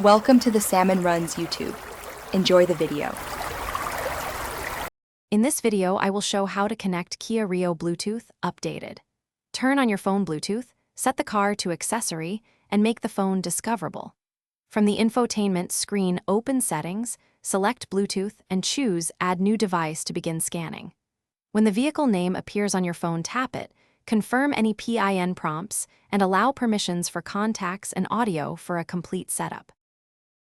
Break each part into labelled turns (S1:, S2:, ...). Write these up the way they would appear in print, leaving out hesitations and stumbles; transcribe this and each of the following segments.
S1: Welcome to the Salmon Runs YouTube. Enjoy the video.
S2: In this video, I will show how to connect Kia Rio Bluetooth updated. Turn on your phone Bluetooth, set the car to accessory, and make the phone discoverable. From the Infotainment screen, open Settings, select Bluetooth, and choose Add New Device to begin scanning. When the vehicle name appears on your phone, tap it, confirm any PIN prompts, and allow permissions for contacts and audio for a complete setup.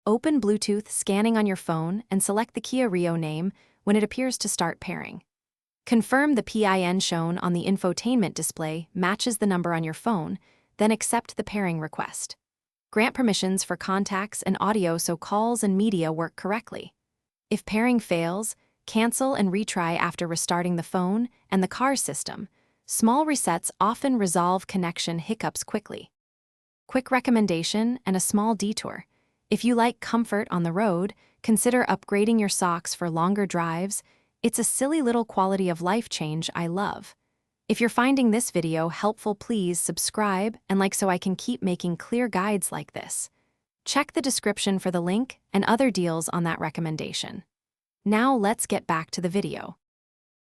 S2: Open Bluetooth scanning on your phone and select the Kia Rio name when it appears to start pairing. Confirm the PIN shown on the infotainment display matches the number on your phone, then accept the pairing request. Grant permissions for contacts and audio so calls and media work correctly. If pairing fails, cancel and retry after restarting the phone and the car system. Small resets often resolve connection hiccups quickly. Quick recommendation and a small detour. If you like comfort on the road, consider upgrading your socks for longer drives. It's a silly little quality of life change I love. If you're finding this video helpful, please subscribe and like so I can keep making clear guides like this. Check the description for the link and other deals on that recommendation. Now let's get back to the video.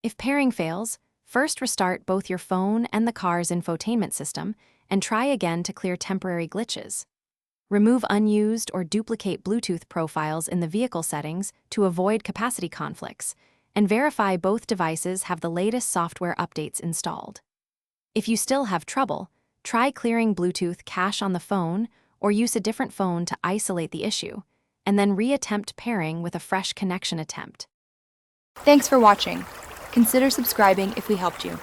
S2: If pairing fails, first restart both your phone and the car's infotainment system and try again to clear temporary glitches. Remove unused or duplicate Bluetooth profiles in the vehicle settings to avoid capacity conflicts, and verify both devices have the latest software updates installed. If you still have trouble, try clearing Bluetooth cache on the phone or use a different phone to isolate the issue, and then re-attempt pairing with a fresh connection attempt.
S1: Thanks for watching. Consider subscribing if we helped you.